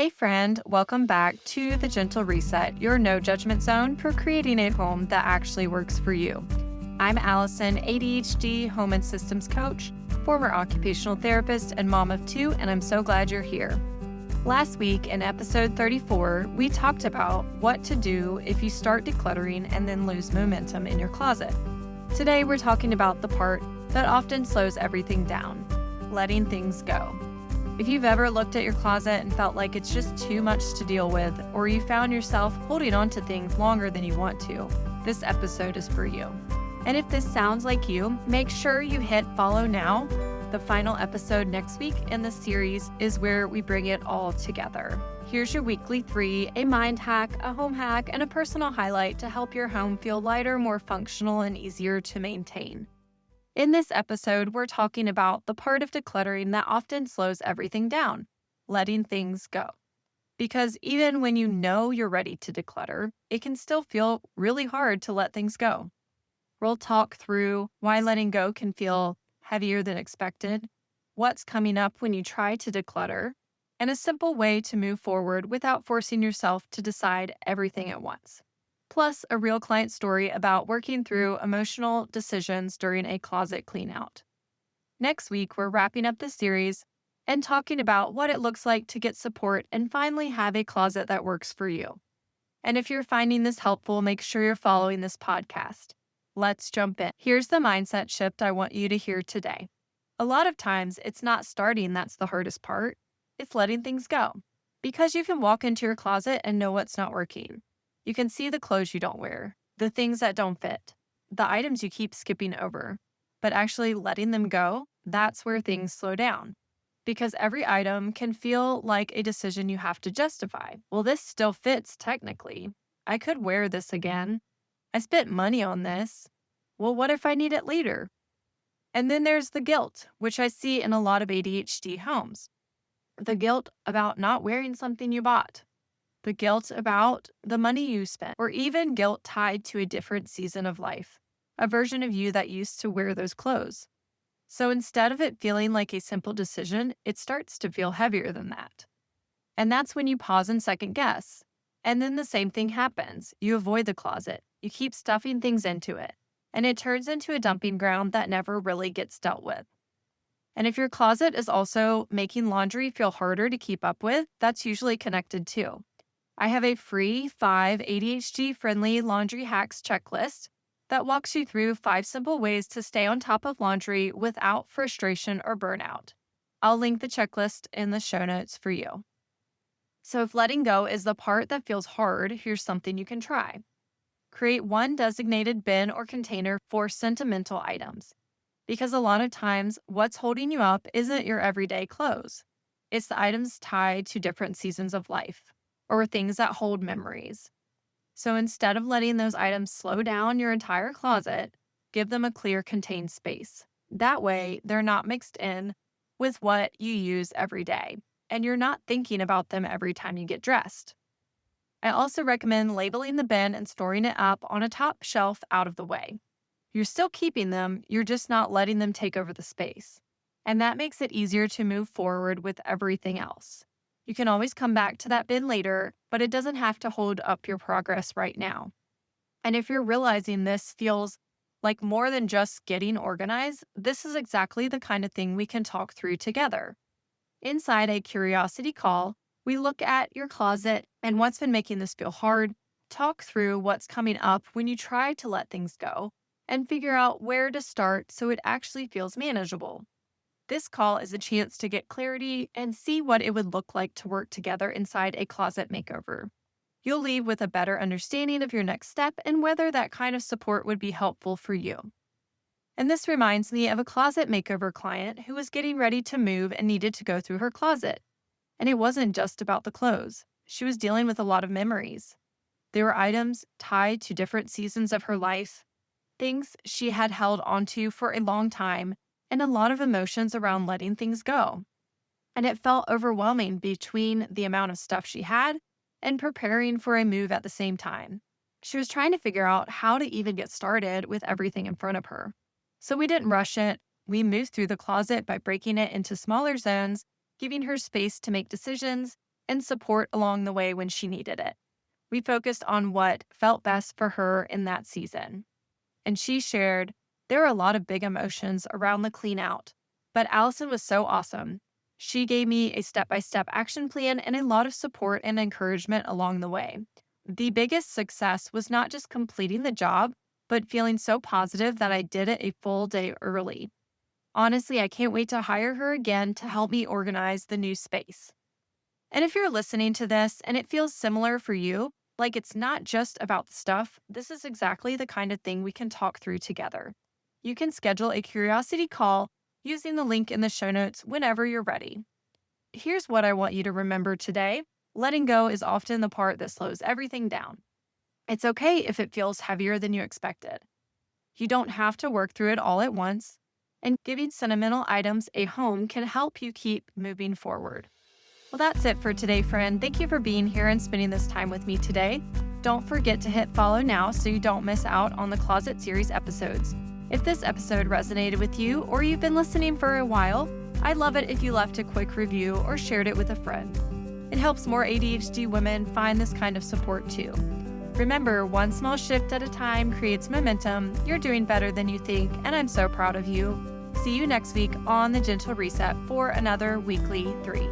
Hey friend, welcome back to The Gentle Reset, your no judgment zone for creating a home that actually works for you. I'm Allison, ADHD home and systems coach, former occupational therapist, and mom of two, and I'm so glad you're here. Last week in episode 34, we talked about what to do if you start decluttering and then lose momentum in your closet. Today we're talking about the part that often slows everything down, letting things go. If you've ever looked at your closet and felt like it's just too much to deal with, or you found yourself holding on to things longer than you want to, this episode is for you. And if this sounds like you, make sure you hit follow now. The final episode next week in the series is where we bring it all together. Here's your weekly 3, a mind hack, a home hack, and a personal highlight to help your home feel lighter, more functional, and easier to maintain. In this episode, we're talking about the part of decluttering that often slows everything down, letting things go. Because even when you know you're ready to declutter, it can still feel really hard to let things go. We'll talk through why letting go can feel heavier than expected, what's coming up when you try to declutter, and a simple way to move forward without forcing yourself to decide everything at once. Plus, a real client story about working through emotional decisions during a closet cleanout. Next week, we're wrapping up the series and talking about what it looks like to get support and finally have a closet that works for you. And if you're finding this helpful, make sure you're following this podcast. Let's jump in. Here's the mindset shift I want you to hear today. A lot of times, it's not starting that's the hardest part. It's letting things go. Because you can walk into your closet and know what's not working. You can see the clothes you don't wear, the things that don't fit, the items you keep skipping over. But actually letting them go, that's where things slow down. Because every item can feel like a decision you have to justify. Well, this still fits technically. I could wear this again. I spent money on this. Well, what if I need it later? And then there's the guilt, which I see in a lot of ADHD homes. The guilt about not wearing something you bought. The guilt about the money you spent, or even guilt tied to a different season of life, a version of you that used to wear those clothes. So instead of it feeling like a simple decision, it starts to feel heavier than that. And that's when you pause and second guess. And then the same thing happens. You avoid the closet. You keep stuffing things into it. And it turns into a dumping ground that never really gets dealt with. And if your closet is also making laundry feel harder to keep up with, that's usually connected too. I have a free 5 ADHD-friendly laundry hacks checklist that walks you through 5 simple ways to stay on top of laundry without frustration or burnout. I'll link the checklist in the show notes for you. So if letting go is the part that feels hard, here's something you can try. Create one designated bin or container for sentimental items. Because a lot of times, what's holding you up isn't your everyday clothes. It's the items tied to different seasons of life, or things that hold memories. So instead of letting those items slow down your entire closet, give them a clear contained space. That way, they're not mixed in with what you use every day, and you're not thinking about them every time you get dressed. I also recommend labeling the bin and storing it up on a top shelf out of the way. You're still keeping them, you're just not letting them take over the space. And that makes it easier to move forward with everything else. You can always come back to that bin later, but it doesn't have to hold up your progress right now. And if you're realizing this feels like more than just getting organized, this is exactly the kind of thing we can talk through together. Inside a curiosity call, we look at your closet and what's been making this feel hard, talk through what's coming up when you try to let things go, and figure out where to start so it actually feels manageable. This call is a chance to get clarity and see what it would look like to work together inside a closet makeover. You'll leave with a better understanding of your next step and whether that kind of support would be helpful for you. And this reminds me of a closet makeover client who was getting ready to move and needed to go through her closet. And it wasn't just about the clothes. She was dealing with a lot of memories. There were items tied to different seasons of her life, things she had held onto for a long time, and a lot of emotions around letting things go. And it felt overwhelming between the amount of stuff she had and preparing for a move at the same time. She was trying to figure out how to even get started with everything in front of her. So we didn't rush it. We moved through the closet by breaking it into smaller zones, giving her space to make decisions, and support along the way when she needed it. We focused on what felt best for her in that season. And she shared, there are a lot of big emotions around the clean out, but Allison was so awesome. She gave me a step-by-step action plan and a lot of support and encouragement along the way. The biggest success was not just completing the job, but feeling so positive that I did it a full day early. Honestly, I can't wait to hire her again to help me organize the new space. And if you're listening to this and it feels similar for you, like it's not just about the stuff, this is exactly the kind of thing we can talk through together. You can schedule a curiosity call using the link in the show notes whenever you're ready. Here's what I want you to remember today. Letting go is often the part that slows everything down. It's okay if it feels heavier than you expected. You don't have to work through it all at once, and giving sentimental items a home can help you keep moving forward. Well, that's it for today, friend. Thank you for being here and spending this time with me today. Don't forget to hit follow now so you don't miss out on the Closet Series episodes. If this episode resonated with you or you've been listening for a while, I'd love it if you left a quick review or shared it with a friend. It helps more ADHD women find this kind of support too. Remember, one small shift at a time creates momentum. You're doing better than you think, and I'm so proud of you. See you next week on the Gentle Reset for another weekly 3.